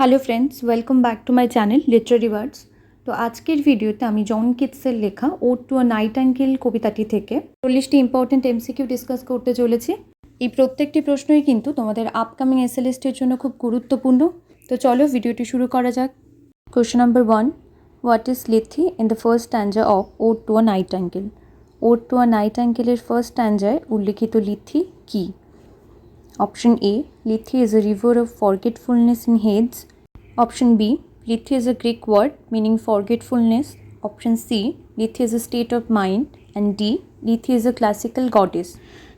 Hello friends, welcome back to my channel literary words. তো আজকের ভিডিওতে আমি জন কিটসের লেখা ওড টু আ নাইটিঙ্গেল কবিতাটি থেকে 40টি ইম্পর্টেন্ট এমসিকিউ ডিসকাস করতে চলেছি। এই প্রত্যেকটি প্রশ্নই কিন্তু তোমাদের আপকামিং এসএলএসটির জন্য খুব গুরুত্বপূর্ণ। তো চলো ভিডিওটি শুরু করা যাক। Question number 1, what is Lethe in the first stanza of ode to a nightingale? Ode to a নাইটিঙ্গেলের ফার্স্ট স্ট্যাঞ্জায় উল্লিখিত Lethe key? Option A, Lethe is a river of forgetfulness in Hades. Option B, Lethe is a Greek word meaning forgetfulness. Option C, Lethe is a state of mind. And D, Lethe is a classical goddess.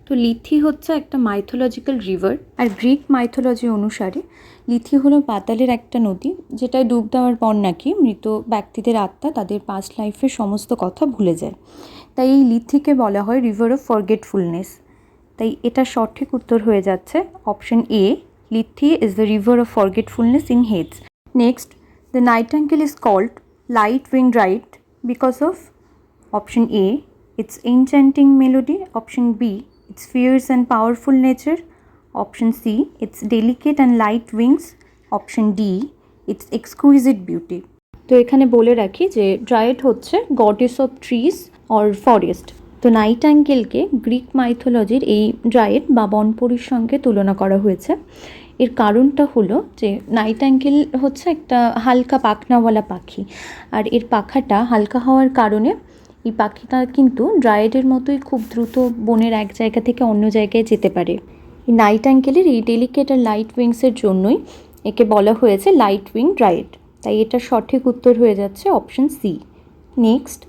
তো লিথি হচ্ছে একটা mythological river, আর Greek mythology অনুসারে লিথি হলো পাতালের একটা নদী, যেটায় ডুব দেওয়ার পর নাকি মৃত ব্যক্তিদের আত্মা তাদের পাস্ট লাইফের সমস্ত কথা ভুলে যায়। তাই এই লিথিকে বলা হয় রিভার অফ ফরগেটফুলনেস। তাই এটা সঠিক উত্তর হয়ে যাচ্ছে option A, Lethe is the river of forgetfulness in Hades. Next, the nightingale is called light winged dryad because of option A, its enchanting melody, option B, its fierce and powerful nature, option C, its delicate and light wings, option D, its exquisite beauty. তো এখানে বলে রাখি যে dryad হচ্ছে goddess of trees or forest. তো নাইটিঙ্গেলকে Greek মাইথোলজির এই dried বা বনপরীর সঙ্গে তুলনা করা হয়েছে। এর কারণটা হলো যে নাইটিঙ্গেল হচ্ছে একটা হালকা পাখনাওয়ালা পাখি, আর এর পাখাটা হালকা হওয়ার কারণে এই পাখিটা কিন্তু ড্রায়েডের মতোই খুব দ্রুত বনের এক জায়গা থেকে অন্য জায়গায় যেতে পারে। এই নাইটিঙ্গেলের এই ডেলিকেট আর লাইট উইংসের জন্যই একে বলা হয়েছে লাইট উইং ড্রায়েড। তাই এটা সঠিক উত্তর হয়ে যাচ্ছে option C. Next,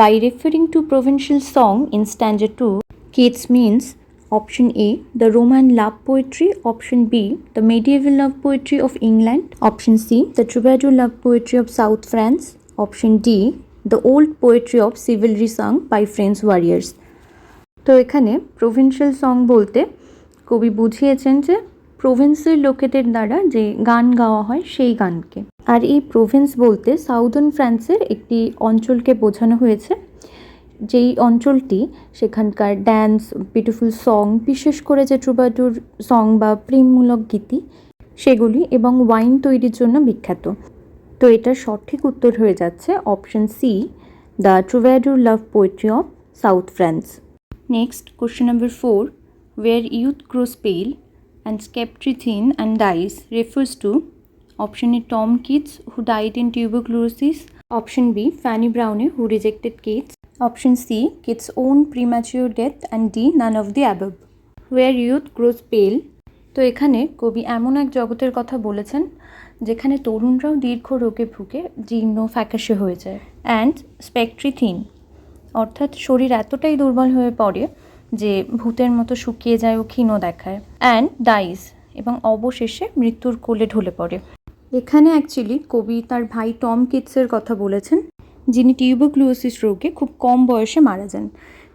by referring to provincial song in stanza 2, Keats means option A, the Roman love poetry, option B, the medieval love poetry of England, option C, the troubadour love poetry of South France, option D, the old poetry of chivalry sung by French warriors. তো এখানে provincial song বলতে কবি বুঝিয়েছেন যে প্রভিন্সের লোকেদের দ্বারা যে গান গাওয়া হয় সেই গানকে। আর এই প্রভিন্স বলতে সাউদার্ন ফ্রান্সের একটি অঞ্চলকে বোঝানো হয়েছে, যেই অঞ্চলটি সেখানকার ড্যান্স, বিউটিফুল সং, বিশেষ করে যে ট্রুবাডুর সং বা প্রেমমূলক গীতি সেগুলি, এবং ওয়াইন তৈরির জন্য বিখ্যাত। তো এটার সঠিক উত্তর হয়ে যাচ্ছে option C, the troubadour love poetry of south France. Next, question number 4, where youth grows pale and sceptre thin and dies refers to option A, Tom Keats, who died in tuberculosis, option B, Fanny Browne, who rejected Keats, option C, Keats' own premature death, and D, none of the above. Where youth grows pale, তো এখানে কবি এমন এক জগতের কথা বলেছেন যেখানে তরুণরাও দীর্ঘ রোগে ভুগে জীর্ণ ফ্যাকাশে হয়ে যায়, অ্যান্ড স্পেকট্রি থিন, অর্থাৎ শরীর এতটাই দুর্বল হয়ে পড়ে যে ভূতের মতো শুকিয়ে যায় ও ক্ষীণ দেখায়, অ্যান্ড ডাইজ, এবং অবশেষে মৃত্যুর কোলে ঢলে পড়ে। এখানে অ্যাকচুয়ালি কবি তার ভাই টম কিটসের কথা বলেছেন, যিনি টিউবারকুলোসিস রোগে খুব কম বয়সে মারা যান।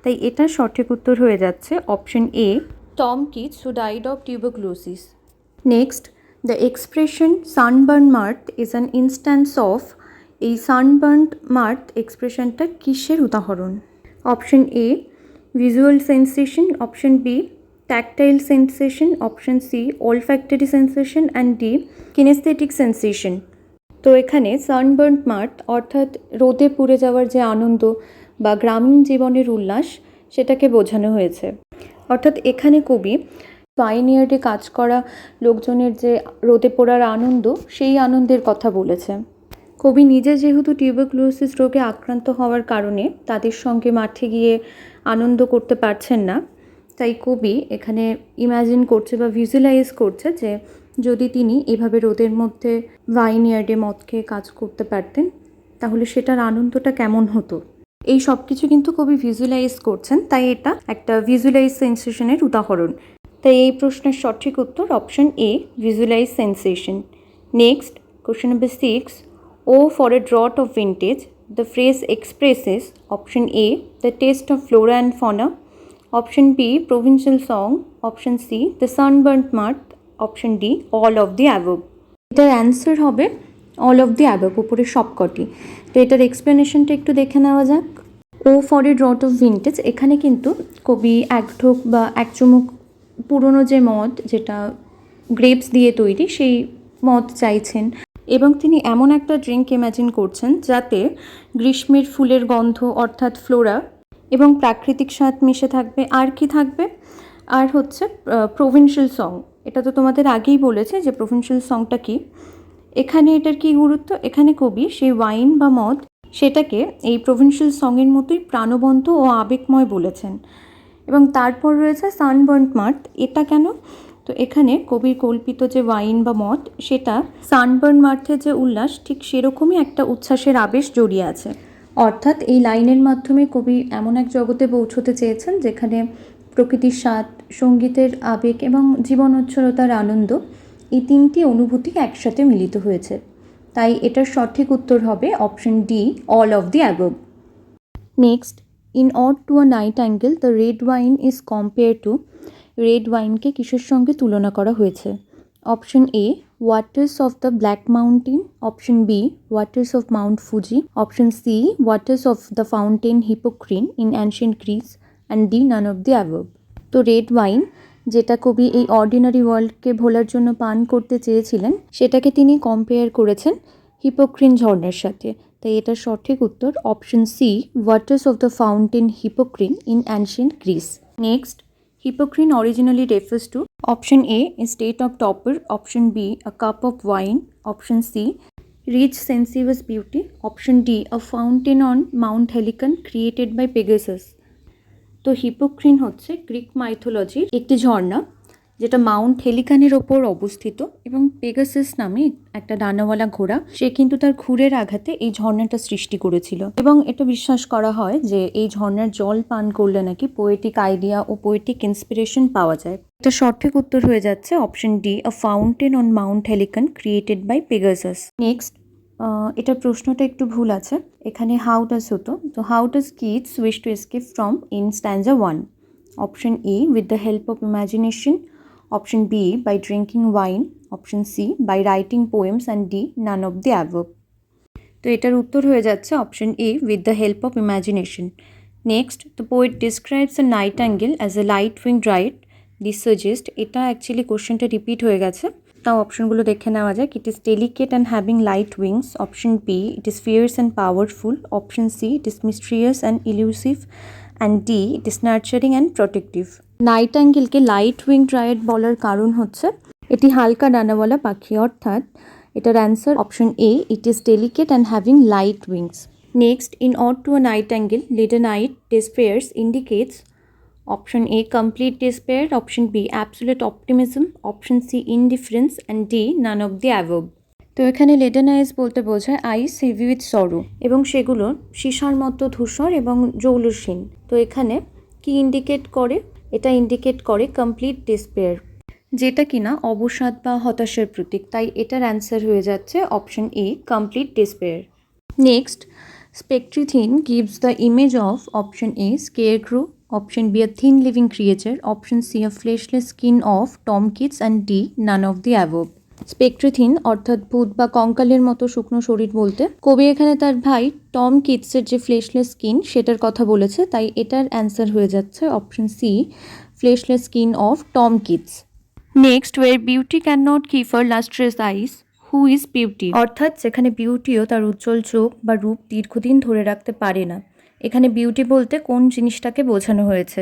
তাই এটার সঠিক উত্তর হয়ে যাচ্ছে option A, Tom Keats, who died of tuberculosis. Next, the expression sunburn mirth is an instance of, এই সানবার্ন মার্থ এক্সপ্রেশনটা কিসের উদাহরণ? Option A, visual sensation, option B, tactile sensation, option C, olfactory sensation, and D, kinesthetic sensation. তো এখানে sunburn মার্থ অর্থাৎ রোদে পুড়ে যাওয়ার যে আনন্দ বা গ্রামীণ জীবনের উল্লাস সেটাকে বোঝানো হয়েছে। অর্থাৎ এখানে কবি পাইনিয়ারে কাজ করা লোকজনের যে রোদে পোড়ার আনন্দ, সেই আনন্দের কথা বলেছে। কবি নিজে যেহেতু টিউবারকুলোসিস রোগে আক্রান্ত হওয়ার কারণে তাদের সঙ্গে মাঠে গিয়ে আনন্দ করতে পারছেন না, তাই কবি এখানে ইমাজিন করছে বা ভিজুয়ালাইজ করছে যে যদি তিনি এভাবে রোদের মধ্যে ভাইনইয়ার্ডে মদ খেয়ে কাজ করতে পারতেন তাহলে সেটার আনন্দটা কেমন হতো। এই সব কিছু কিন্তু কবি ভিজুয়ালাইজ করছেন, তাই এটা একটা ভিজুয়ালাইজ সেন্সেশনের উদাহরণ। তাই এই প্রশ্নের সঠিক উত্তর option A, visualize sensation. Next, question number 6, O for a draught of vintage, the phrase expresses option A, the taste of flora and fauna, option B, provincial song, option C, the sunburnt marth, option D, all of the above. এটার answer হবে all of the above, উপরে সবকটি। তো এটার এক্সপ্লেনেশনটা একটু দেখে নেওয়া যাক। O for a draught of vintage, এখানে কিন্তু কবি এক ঢোক বা এক চুমুক পুরনো যে মদ, যেটা গ্রেপস দিয়ে তৈরি, সেই মদ চাইছেন এবং তিনি এমন একটা ড্রিঙ্ক ইম্যাজিন করছেন যাতে গ্রীষ্মের ফুলের গন্ধ অর্থাৎ ফ্লোরা এবং প্রাকৃতিক স্বাদ মিশে থাকবে। আর কি থাকবে? আর হচ্ছে প্রভিন্সিয়াল সং। এটা তো তোমাদের আগেই বলেছে যে প্রভিন্সিয়াল সংটা কি। এখানে এটার কি গুরুত্ব? এখানে কবি সেই ওয়াইন বা মদ সেটাকে এই প্রভিন্সিয়াল সংয়ের মতোই প্রাণবন্ত ও আবেগময় বলেছেন। এবং তারপর রয়েছে সানবার্ন মার্থ। এটা কেন? তো এখানে কবির কল্পিত যে ওয়াইন বা মদ সেটা সানবার্ন মার্থের যে উল্লাস ঠিক সেরকমই একটা উচ্ছ্বাসের আবেশ জড়িয়ে আছে। অর্থাৎ এই লাইনের মাধ্যমে কবি এমন এক জগতে পৌঁছতে চেয়েছেন যেখানে প্রকৃতির স্বাদ, সঙ্গীতের আবেগ এবং জীবনোচ্ছলতার আনন্দ এই তিনটি অনুভূতি একসাথে মিলিত হয়েছে। তাই এটার সঠিক উত্তর হবে option D, all of the above. Next, in ode to a nightingale the red wine is compare to. Red ওয়াইনকে কিসের সঙ্গে তুলনা করা হয়েছে? Option A, waters of the black mountain. Option B, waters of Mount Fuji. Option C, waters of the fountain Hippocrene in ancient Greece. And D, none of the above. তো red wine, যেটা কবি এই ordinary ওয়ার্ল্ডকে ভোলার জন্য পান করতে চেয়েছিলেন, সেটাকে তিনি কম্পেয়ার করেছেন হিপোক্রিন ঝর্ণার সাথে। তাই এটার সঠিক উত্তর option C, waters of the fountain Hippocrene in ancient Greece. Next, Hippocrene originally refers to option A, a state of torpor, option B, a cup of wine, option C, rich sensuous beauty, option D, a fountain on Mount Helicon created by Pegasus. তো হিপোক্রিন হচ্ছে Greek মাইথোলজির একটি ঝর্ণা যেটা Mount হেলিকানের ওপর অবস্থিত এবং Pegasus নামে একটা ডানাওয়ালা ঘোড়া, সে কিন্তু তার খুরের আঘাতে এই ঝর্ণাটা সৃষ্টি করেছিল। এবং এটা বিশ্বাস করা হয় যে এই ঝর্ণার জল পান করলে নাকি পোয়েটিক আইডিয়া ও পোয়েটিক ইন্সপিরেশন পাওয়া যায়। এটা সঠিক উত্তর হয়ে যাচ্ছে option D, a fountain on Mount Helicon created by Pegasus. Next, এটার প্রশ্নটা একটু ভুল আছে, এখানে হাউ ডাজ হতো। তো how does Keats wish to escape from in stanza 1? Option A, with the help of imagination. Option B, by drinking wine. Option C, by writing poems. And D, none of the above. তো এটার উত্তর হয়ে যাচ্ছে option A, with the help of imagination. Next, the poet describes a nightingale as a light winged dryad. This suggest, এটা actually কোশ্চেনটা repeat হয়ে গেছে, তাও অপশনগুলো দেখে নেওয়া যাক। It is delicate and having light wings. Option B, it is fierce and powerful. Option C, it is mysterious and elusive. And D, it is nurturing and protective. নাইটাঙ্গেলকে লাইট উইংড রাইট বলার কারণ হচ্ছে এটি হালকা ডানাওয়ালা পাখি, অর্থাৎ এটার answer option A, it is delicate and having light wings. Next, in ode to a nightingale leaden eyed despairs indicates. Option A, complete despair. Option B, absolute optimism. Option C, indifference. And D, none of the above. তো এখানে লেডেন আইস বলতে বোঝায় আইস heavy with sorrow, এবং সেগুলো সীসার মতো ধূসর এবং জৌলুসহীন। তো এখানে কি ইন্ডিকেট করে? এটা ইন্ডিকেট করে কমপ্লিট ডিসপেয়ার, যেটা কিনা অবসাদ বা হতাশার প্রতীক। তাই এটার অ্যান্সার হয়ে যাচ্ছে option A, complete despair. Next, spectre thin gives the image of option A, scarecrow. Option B, a thin living creature. Option C, a fleshless skin of Tom Keats. And D, none of the above. Spectre thin অর্থাৎ ভূত বা কঙ্কালের মতো শুকনো শরীর বলতে কবি এখানে তার ভাই টম কিটসের যে ফ্লেশলেস স্কিন সেটার কথা বলেছে। তাই এটার অ্যান্সার হয়ে যাচ্ছে option C, fleshless skin of Tom Keats. Next, where beauty can not keep her lustrous eyes, who is beauty? অর্থাৎ যেখানে বিউটিও তার উজ্জ্বল চোখ বা রূপ দীর্ঘদিন ধরে রাখতে পারে না, এখানে বিউটি বলতে কোন জিনিসটাকে বোঝানো হয়েছে?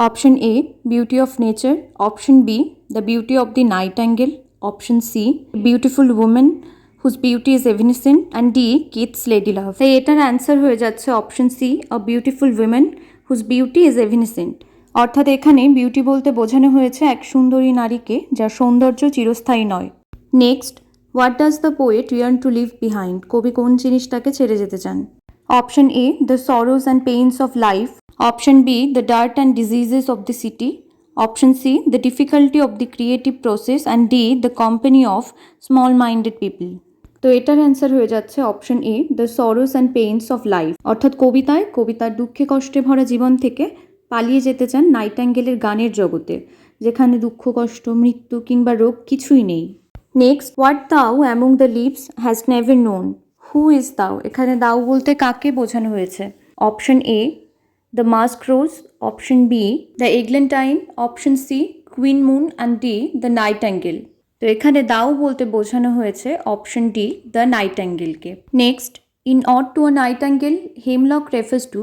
Option A, beauty of nature. Option B, the beauty of the nightingale. Option C, beautiful women whose beauty is evanescent. And D, Keats lady love. তাই এটার অ্যান্সার হয়ে যাচ্ছে option C, a beautiful women whose beauty is evanescent. অর্থাৎ এখানে beauty বলতে বোঝানো হয়েছে এক সুন্দরী নারীকে যার সৌন্দর্য চিরস্থায়ী নয়। Next, what does the poet yearn to live behind? কবি কোন জিনিসটাকে ছেড়ে যেতে চান? Option A, the sorrows and pains of life. Option B, the dirt and diseases of the city. Option C, the difficulty of the creative process. And D, the company of small minded people. তো এটার answer হয়ে যাচ্ছে option A, the sorrows and pains of life. অর্থাৎ কবিতার দুঃখে কষ্টে ভরা জীবন থেকে পালিয়ে যেতে চান নাইটাঙ্গেলের গানের জগতে, যেখানে দুঃখ, কষ্ট, মৃত্যু কিংবা রোগ কিছুই নেই। Next, what thou among the leaves has never known, who is thou? এখানে দাও বলতে কাকে বোঝানো হয়েছে? Option A, the musk rose. Option B, the eglantine. Option C, queen moon. And D, the nightingale. তো এখানে দাও বলতে বোঝানো হয়েছে অপশন ডি দ্য নাইটেঙ্গেলকে। Next, in ode to a nightingale hemlock refers to,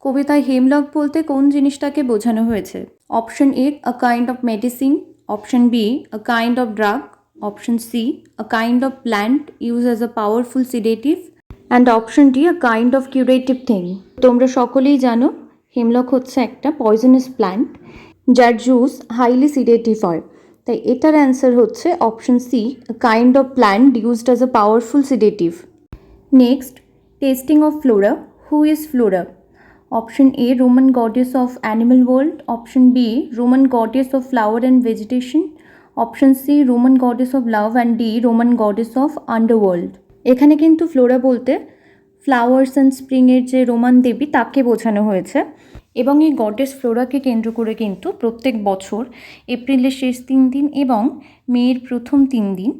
কবিতায় হেমলক বলতে কোন জিনিসটাকে বোঝানো হয়েছে? Option A a kind of medicine, option B a kind of drug, option C a kind of plant use as a powerful sedative, and option D a kind of curative thing. তোমরা সকলেই জানো hemlock হচ্ছে একটা poisonous plant যার juice highly sedative হয়, তাই এটার answer হচ্ছে option C kind of plant used as a powerful sedative. Next, tasting of Flora, who is Flora? Option A Roman goddess of animal world, option B Roman goddess of flower and vegetation, option C Roman goddess of love, and D Roman goddess of underworld. এখানে কিন্তু Flora বলতে flowers and স্প্রিংয়ের যে Roman দেবী তাকে বোঝানো হয়েছে, এবং এই goddess ফ্লোরাকে কেন্দ্র করে কিন্তু প্রত্যেক বছর এপ্রিলের শেষ 3 দিন এবং মের প্রথম 3 দিন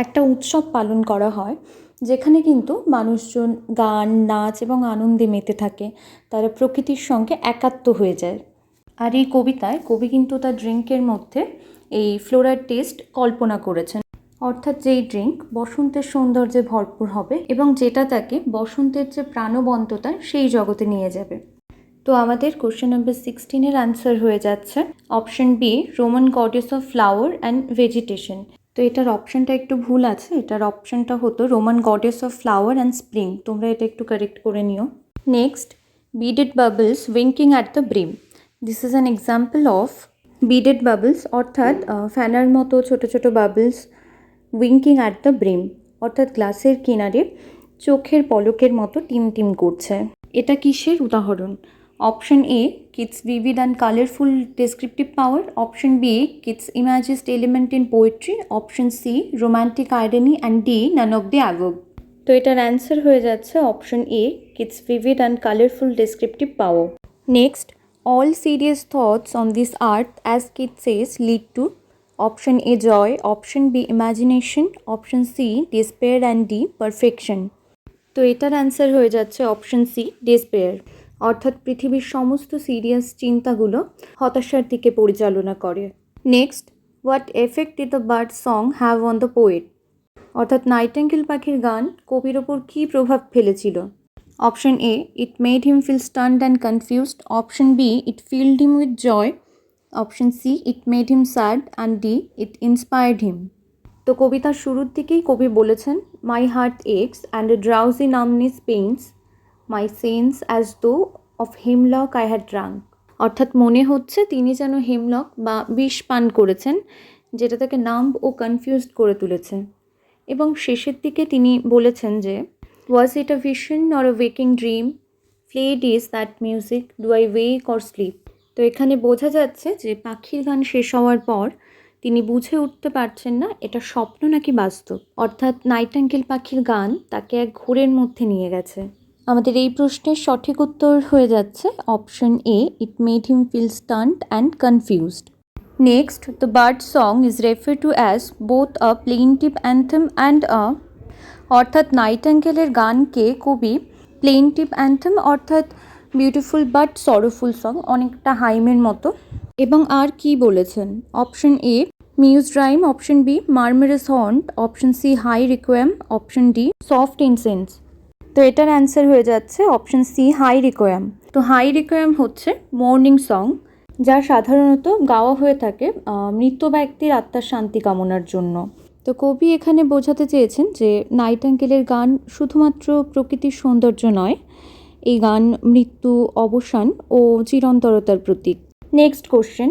একটা উৎসব পালন করা হয়, যেখানে কিন্তু মানুষজন গান, নাচ এবং আনন্দে মেতে থাকে, তারা প্রকৃতির সঙ্গে একাত্ম হয়ে যায়। আর এই কবিতায় কবি কিন্তু তার ড্রিঙ্কের মধ্যে এই ফ্লোরার টেস্ট কল্পনা করেছেন, অর্থাৎ যেই ড্রিঙ্ক বসন্তের সৌন্দর্যে ভরপুর হবে এবং যেটা তাকে বসন্তের যে প্রাণবন্ততা সেই জগতে নিয়ে যাবে। তো আমাদের কোশ্চেন নাম্বার 16-এর অ্যান্সার হয়ে যাচ্ছে option B Roman goddess of flower and vegetation. তো এটার অপশনটা একটু ভুল আছে, এটার অপশনটা হতো Roman goddess of flower and spring, তোমরা এটা একটু কারেক্ট করে নিও। Next, beaded bubbles winking at the brim, this is an example of beaded bubbles, অর্থাৎ ফ্যানার মতো ছোট ছোট bubbles winking at the brim, অর্থাৎ গ্লাসের কিনারে চোখের পলকের মতো টিম টিম করছে। এটা কিসের উদাহরণ? Option A Keats vivid and colorful descriptive power, option B kids imagist element in poetry, option C romantic irony, and D none of the above। তো এটার অ্যান্সার হয়ে যাচ্ছে option A Keats vivid and colorful descriptive power। Next, all serious thoughts on this earth as Keats says lead to, option A joy, option B imagination, option C despair, and D perfection। তো এটার answer হয়ে যাচ্ছে option C despair, অর্থাৎ পৃথিবীর সমস্ত serious চিন্তাগুলো হতাশার দিকে পরিচালনা করে। Next, what effect did the bird song have on the poet, অর্থাৎ নাইটেঙ্গেল পাখির গান কবির ওপর কী প্রভাব ফেলেছিল? Option A it made him feel stunned and confused, option B it filled him with joy, option C it made him sad, and D it inspired him. তো কবিতার শুরুর দিকেই কবি বলেছেন my heart aches and a drowsy numbness pains my sense as though of hemlock I had drank, অর্থাৎ মনে হচ্ছে তিনি যেন হেমলক বা বিষ পান করেছেন, যেটা তাকে নাম্ব ও কনফিউজড করে তুলেছে। এবং শেষের দিকে তিনি বলেছেন যে was it a vision or a waking dream, fled is that music, do I wake or sleep. তো এখানে বোঝা যাচ্ছে যে পাখির গান শেষ হওয়ার পর তিনি বুঝে উঠতে পারছেন না এটা স্বপ্ন নাকি বাস্তব, অর্থাৎ নাইটেঙ্গেল পাখির গান তাকে এক ঘোরের মধ্যে নিয়ে গেছে। আমাদের এই প্রশ্নের সঠিক উত্তর হয়ে যাচ্ছে option A it made him feel stunned and confused. Next, the bird song is refer to as both a plaintive anthem and অর্থাৎ নাইটেঙ্গেলের গানকে কবি প্লেইনটিভ অ্যান্থেম অর্থাৎ বিউটিফুল বাট সরোফুল সং, অনেকটা হাইমের মতো, এবং আর কি বলেছেন? Option A muse rhyme, option B murmurous হর্ন, option C high requiem, option D soft incense. তো এটার অ্যান্সার হয়ে যাচ্ছে অপশন সি হাই রিকোয়েম। তো হাই রিকোয়েম হচ্ছে মর্নিং সং, যা সাধারণত গাওয়া হয়ে থাকে মৃত ব্যক্তির আত্মার শান্তি কামনার জন্য। তো কবি এখানে বোঝাতে চেয়েছেন যে নাইটেঙ্গেলের গান শুধুমাত্র প্রকৃতির সৌন্দর্য নয়, এই গান মৃত্যু, অবসান ও চিরন্তরতার প্রতীক। Next question,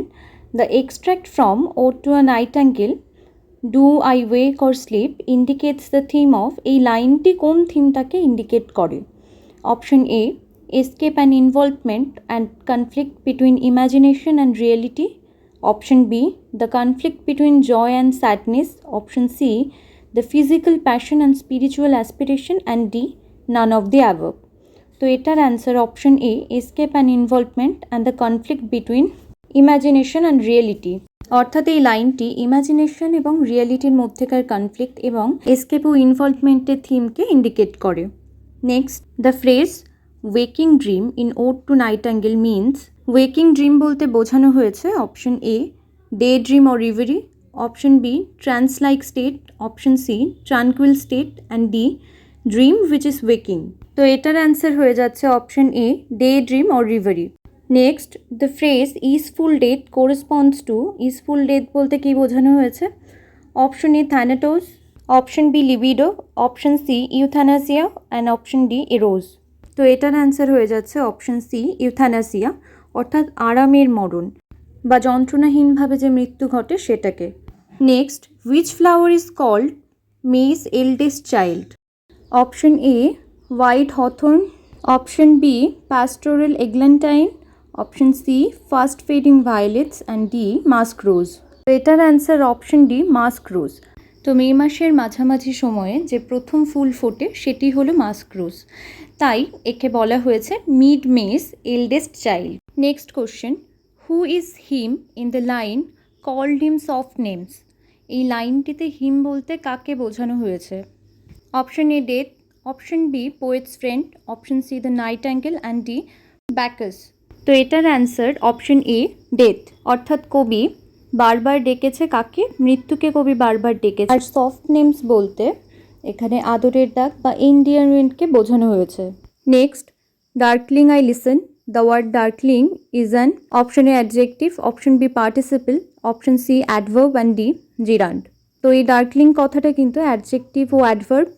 the extract from ode to a nightingale do I wake or sleep indicates the theme of, এই লাইনটি কোন থিমটাকে ইন্ডিকেট করে? Option A escape and involvement and conflict between imagination and reality, option B the conflict between joy and sadness, option C the physical passion and spiritual aspiration, and D none of the above. তো এটার answer option A escape and involvement and the conflict between imagination and reality, অর্থাৎ এই লাইনটি imagination এবং রিয়েলিটির মধ্যেকার conflict এবং escape ও ইনভলভমেন্টের থিমকে ইন্ডিকেট করে। Next, the phrase waking dream in ode to nightingale means, waking dream বলতে বোঝানো হয়েছে option A day dream or reverie, option B trance like state, option C tranquil state and D dream which is waking. তো এটার answer হয়ে যাচ্ছে option A day dream or reverie. Next, the phrase easeful death corresponds to, easeful death বলতে কী বোঝানো হয়েছে? Option A Thanatos, option B libido, option C euthanasia and option D Eros. তো এটার অ্যান্সার হয়ে যাচ্ছে অপশন সি ইউথ্যানাসিয়া, অর্থাৎ আরামের মরণ বা যন্ত্রণাহীনভাবে যে মৃত্যু ঘটে সেটাকে। Next, which flower is called May's eldest child? Option A white hawthorn, option B pastoral eglantine, option C fast fading violets and D musk rose. তো এটার answer option D musk rose. তো মে মাসের মাঝামাঝি সময়ে যে প্রথম ফুল ফোটে সেটি হলো মাস্ক রোজ, তাই একে বলা হয়েছে mid May's eldest child. Next question, who is him in the line called him soft names? এই লাইনটিতে হিম বলতে কাকে বোঝানো হয়েছে? Option A death, option B poet's friend, option C the nightingale and D Bacchus. তো এটার answer option A death, অর্থাৎ কবি বারবার ডেকেছে কাকে? মৃত্যুকে কবি বারবার ডেকেছে। আর সফট নেমস বলতে এখানে আদরের ডাক বা এন্ডিয়ারমেন্টকে বোঝানো হয়েছে। Next, darkling I listen, the word darkling is an, option A adjective, option B participle, option C adverb and D gerund. তো এই ডার্কলিং কথাটা কিন্তু অ্যাডজেক্টিভ ও অ্যাডভার্ব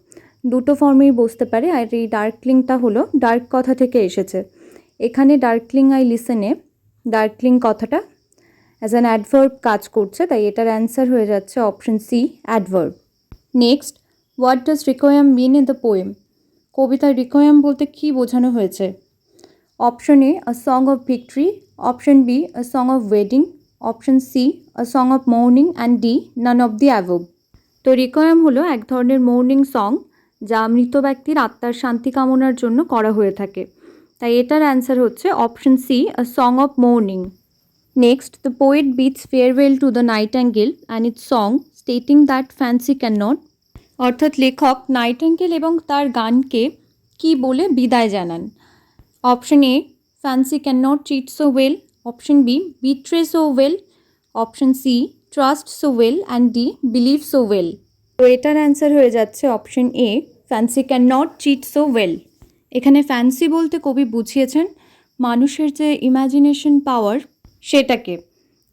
দুটো ফর্মেই বসতে পারে, আর এই ডার্কলিংটা হলো ডার্ক কথা থেকে এসেছে। এখানে ডার্কলিং আই লিসেনে ডার্কলিং কথাটা অ্যাজ অ্যান অ্যাডভার্ব কাজ করছে, তাই এটার অ্যান্সার হয়ে যাচ্ছে option C adverb. Next, what does requiem mean in the poem? কবিতার রিকোয়াম বলতে কী বোঝানো হয়েছে? Option A a song of victory, option B a song of wedding, option C a song of mourning and D none of the above. তো requiem হলো এক ধরনের morning song যা মৃত ব্যক্তির আত্মার শান্তি কামনার জন্য করা হয়ে থাকে, তাই এটার অ্যান্সার হচ্ছে option C a song of morning. Next, the poet bids farewell to the nightingale and its song stating that fancy cannot, অর্থাৎ লেখক নাইটিঙ্গেল এবং তার গানকে কি বলে বিদায় জানান? Option A fancy can not cheat so well, option B betray so well, option C trust so well and D believe so well. তো এটার অ্যান্সার হয়ে যাচ্ছে option A fancy can not cheat so well. এখানে fancy বলতে কবি বুঝিয়েছেন মানুষের যে ইমাজিনেশন পাওয়ার সেটাকে।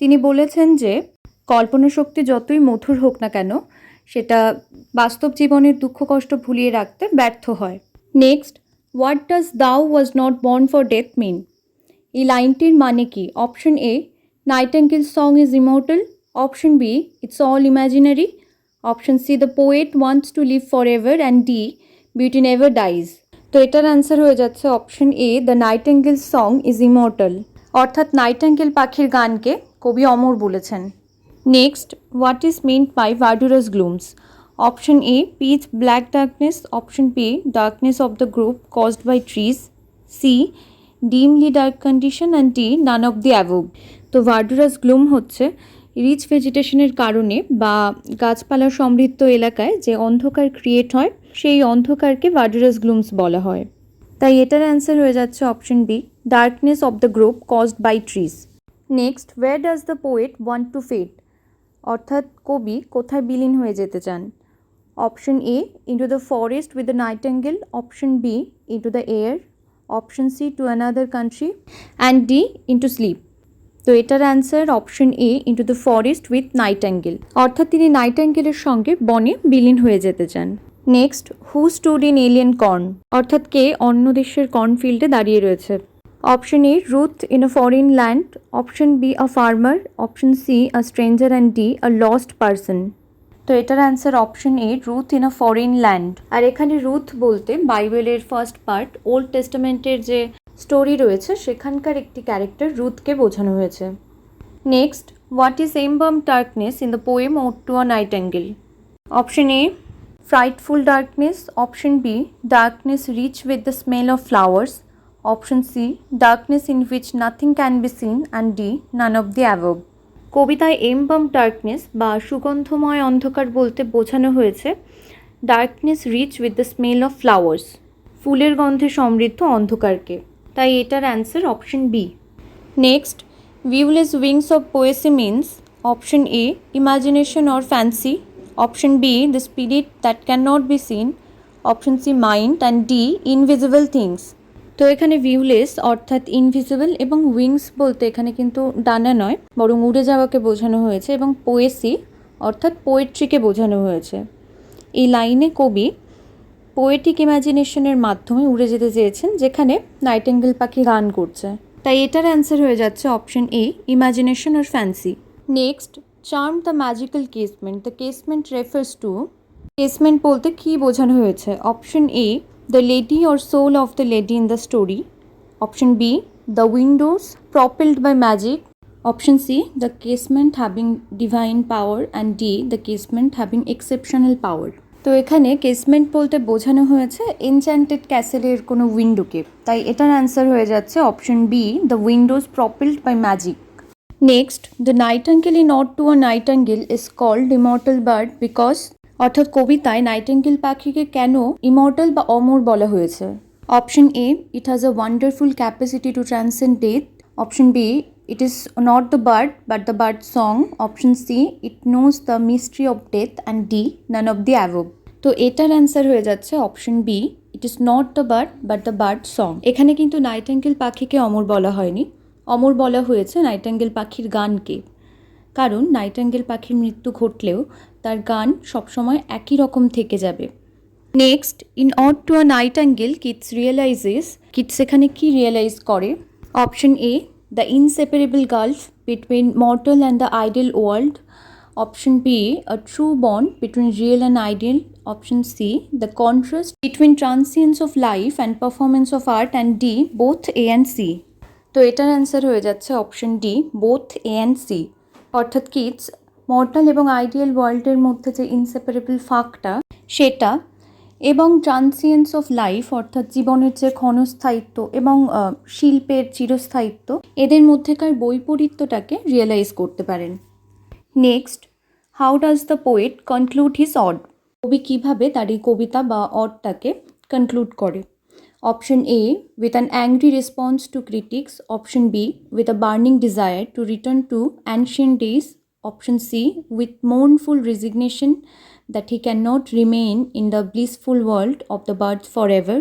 তিনি বলেছেন যে কল্পনা শক্তি যতই মধুর হোক না কেন সেটা বাস্তব জীবনের দুঃখ কষ্ট ভুলিয়ে রাখতে ব্যর্থ হয়। Next, what does thou was not born for death mean? এই লাইনটির মানে কি? Option A nightingale song is immortal, option B it's all imaginary, option C the poet wants to live forever and D beauty never dies. তো এটার answer হয়ে যাচ্ছে option A the nightingale song is immortal, অর্থাৎ nightingale পাখির গানকে কবি অমর বলেছেন। Next, what is meant by verdurous glooms? Option A pitch black darkness, option B darkness of the group caused by trees, C dimly dark condition and D none of the above. তো verdurous gloom হচ্ছে rich ভেজিটেশনের কারণে বা গাছপালা সমৃদ্ধ এলাকায় যে অন্ধকার create হয় সেই অন্ধকারকে ভার্ডুরাস গ্লুমস বলা হয়, তাই এটার অ্যান্সার হয়ে যাচ্ছে option B darkness of the group caused by trees. Next, where does the poet want to fade? অর্থাৎ কবি কোথায় বিলীন হয়ে যেতে চান? Option A into the forest with the nightingale, option B into the air, option C to another country and D into sleep. তো এটার answer option A into the forest with nightingale, অর্থাৎ তিনি নাইটিঙ্গেলের সঙ্গে বনে বিলীন হয়ে যেতে চান। Next, who stood in alien corn? অর্থাৎ কে অন্য দেশের কর্নফিল্ডে দাঁড়িয়ে রয়েছে? Option A Ruth in a foreign land, option B a farmer, option C a stranger and D a lost person. তো এটার answer option A Ruth in a foreign land. আর এখানে রুথ বলতে বাইবেলের ফার্স্ট পার্ট ওল্ড টেস্টামেন্টের যে story রয়েছে সেখানকার একটি ক্যারেক্টার রুথকে বোঝানো হয়েছে। Next, what is embalmed darkness in the poem ode to a nightingale? Option A frightful darkness, option B darkness rich with the smell of flowers, option C darkness in which nothing can be seen and D none of the above। কবিতায় এমবাম darkness বা সুগন্ধময় অন্ধকার বলতে বোঝানো হয়েছে darkness rich with the smell of flowers, ফুলের গন্ধে সমৃদ্ধ অন্ধকারকে, তাই এটার answer option B. Next, viewless wings of poesy means, option A imagination or fancy, option B the spirit that can not be seen, option C mind and D invisible things. তো এখানে ভিউলেস অর্থাৎ invisible এবং wings বলতে এখানে কিন্তু ডানা নয় বরং উড়ে যাওয়াকে বোঝানো হয়েছে, এবং পোয়েসি অর্থাৎ পোয়েট্রিকে বোঝানো হয়েছে। এই লাইনে কবি পোয়েটিক ইমাজিনেশনের মাধ্যমে উড়ে যেতে চেয়েছেন, যেখানে নাইটিঙ্গেল পাখি গান করছে। তাই এটার অ্যান্সার হয়ে যাচ্ছে option A imagination or fancy. Next, charm the magical casement. The casement refers to, casement বলতে কী বোঝানো হয়েছে? Option A the lady or soul of the lady in the story, option B the windows propelled by magic, option C the casement having divine power, and D the casement having exceptional power. তো এখানে casement বলতে বোঝানো হয়েছে enchanted ক্যাসেলের কোনো উইন্ডোকে, তাই এটার answer হয়ে যাচ্ছে option B the windows propelled by magic. Next, the nightingale in ode to a nightingale is called immortal bird because, অর্থাৎ কবিতায় নাইটিঙ্গেল পাখিকে কেন ইমর্টাল বা অমর বলা হয়েছে? Option A it has a wonderful capacity to transcend death, option B it is not the bird but the bird song, option C it knows the mystery of death, and D none of the above। তো এটার answer হয়ে যাচ্ছে option B it is not the bird but the bird song. এখানে কিন্তু nightingale পাখিকে অমর বলা হয়নি, অমর বলা হয়েছে নাইটিঙ্গেল পাখির গানকে, কারণ নাইটিঙ্গেল পাখির মৃত্যু ঘটলেও তার গান সবসময় একই রকম থেকে যাবে। Next, in ode to a nightingale Keats realises, Keats এখানে কি রিয়েলাইজ করে? Option A the inseparable gulf between mortal and the ideal world, option B a true bond between real and ideal, option C the contrast between transience of life and performance of art, and D both A and C। তো এটার answer হয়ে যাচ্ছে option D both A and C, অর্থাৎ Keats mortal এবং ideal ওয়ার্ল্ডের মধ্যে যে inseparable ফাঁকটা সেটা, এবং ট্রান্সিয়েন্স অফ লাইফ অর্থাৎ জীবনের যে ক্ষণস্থায়িত্ব এবং শিল্পের চিরস্থায়িত্ব, এদের মধ্যেকার বৈপরীত্যটাকে রিয়েলাইজ করতে পারেন। Next, how does the poet conclude his ode, কবি কীভাবে তার এই কবিতা বা অডটাকে কনক্লুড করে? Option A with an angry response to critics, option B with a burning desire to return to ancient days, option C with mournful resignation that he cannot remain in the blissful world of the birds forever,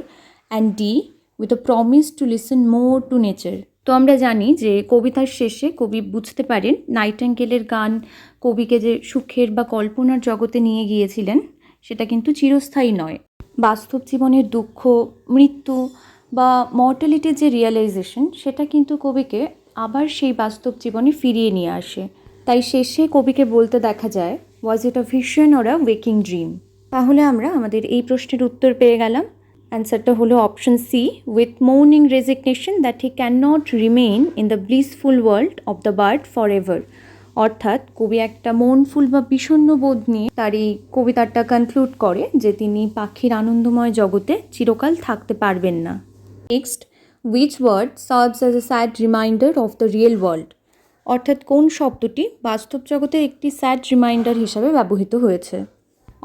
and D with a promise to listen more to nature। তো আমরা জানি যে কবিতার শেষে কবি বুঝতে পারেন নাইটিঙ্গেলের গান কবিকে যে সুখের বা কল্পনার জগতে নিয়ে গিয়েছিলেন সেটা কিন্তু চিরস্থায়ী নয়। বাস্তব জীবনের দুঃখ, মৃত্যু বা মর্টালিটির যে রিয়েলাইজেশন সেটা কিন্তু কবিকে আবার সেই বাস্তব জীবনে ফিরিয়ে নিয়ে আসে। তাই শেষে কবিকে বলতে দেখা যায় was it a vision or a waking dream. তাহলে আমরা আমাদের এই প্রশ্নের উত্তর পেয়ে গেলাম। অ্যান্সারটা হলো option C with mourning resignation that he can not remain in the blissful world of the bird for ever. অর্থাৎ কবি একটা মনফুল বা বিষণ্ণ বোধ নিয়ে তার এই কবিতাটা কনক্লুড করে যে তিনি পাখির আনন্দময় জগতে চিরকাল থাকতে পারবেন না। Next, which word serves as a sad reminder of the real world, অর্থাৎ কোন শব্দটি বাস্তব জগতের একটি স্যাড রিমাইন্ডার হিসাবে ব্যবহৃত হয়েছে?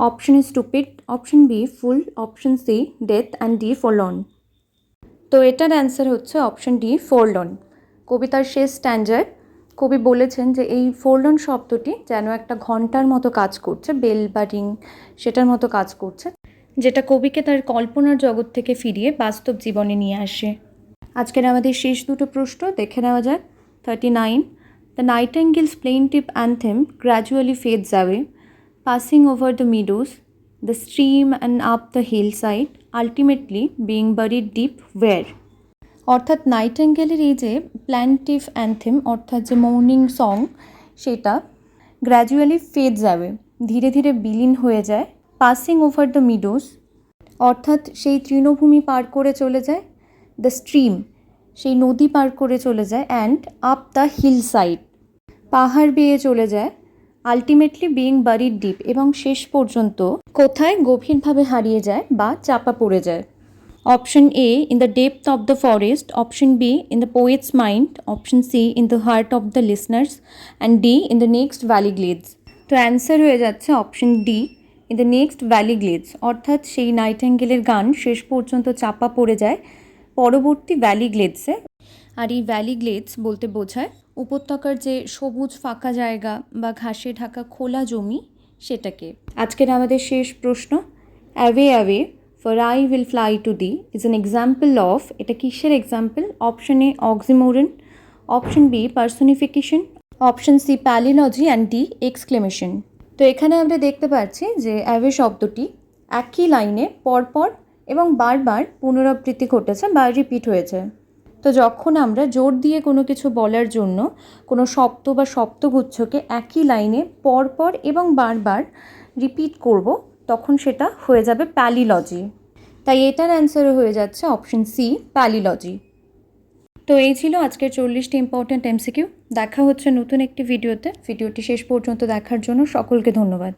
Option A stupid, option B fool, option C death, and D forlorn. তো এটার অ্যান্সার হচ্ছে অপশন ডি ফরলন। কবিতার শেষ স্ট্যান্ডার কবি বলেছেন যে এই ফরলন শব্দটি যেন একটা ঘন্টার মতো কাজ করছে, বেল বা রিং সেটার মতো কাজ করছে, যেটা কবিকে তার কল্পনার জগৎ থেকে ফিরিয়ে বাস্তব জীবনে নিয়ে আসে। আজকের আমাদের শেষ দুটো প্রশ্ন দেখে নেওয়া যাক। 39, the nightingale's plaintive anthem gradually fades away, passing over the meadows, the stream and up the hillside, ultimately being buried deep where? অর্থাৎ নাইটিঙ্গেলের এই যে প্ল্যান্টিভ অ্যান্থেম অর্থাৎ যে মর্নিং সং সেটা গ্র্যাজুয়ালি ফেডস অ্যাওয়ে ধীরে ধীরে বিলীন হয়ে যায়, পাসিং ওভার দ্য মিডোজ অর্থাৎ সেই তৃণভূমি পার করে চলে যায়, দ্য স্ট্রিম সেই নদী পার করে চলে যায়, and up the hillside পাহাড় বেয়ে চলে যায়, আলটিমেটলি বিইং বারিড ডিপ এবং শেষ পর্যন্ত কোথায় গভীরভাবে হারিয়ে যায় বা চাপা পড়ে যায়। Option A in the depth of the forest, option B in the poet's mind, option C in the heart of the listeners, and D in the next valley glades. তো অ্যান্সার হয়ে যাচ্ছে option D in the next valley glades, অর্থাৎ সেই নাইটিঙ্গেলের গান শেষ পর্যন্ত চাপা পড়ে যায় পরবর্তী ভ্যালি গ্লেডসে। আর এই ভ্যালি গ্লেডস বলতে বোঝায় উপত্যকার যে সবুজ ফাঁকা জায়গা বা ঘাসে ঢাকা খোলা জমি সেটাকে। আজকের আমাদের শেষ প্রশ্ন, away away for I will fly to thee is an example of, এটা কিসের example? Option A oxymoron, option B personification, option C palilogy and D exclamation. তো এখানে আমরা দেখতে পাচ্ছি যে অ্যাওয়ে শব্দটি একই লাইনে পরপর এবং বারবার পুনরাবৃত্তি ঘটেছে বা রিপিট হয়েছে। তো যখন আমরা জোর দিয়ে কোনো কিছু বলার জন্য কোনো শব্দ বা শব্দগুচ্ছকে একই লাইনে পরপর এবং বারবার রিপিট করব, তখন সেটা হয়ে যাবে প্যালিলজি। তাই এটার অ্যান্সার হয়ে যাচ্ছে অপশন সি প্যালিলজি। তো এই ছিল আজকের 40টি ইম্পর্ট্যান্ট এমসিকিউ। দেখা হচ্ছে নতুন একটি ভিডিওতে। ভিডিওটি শেষ পর্যন্ত দেখার জন্য সকলকে ধন্যবাদ।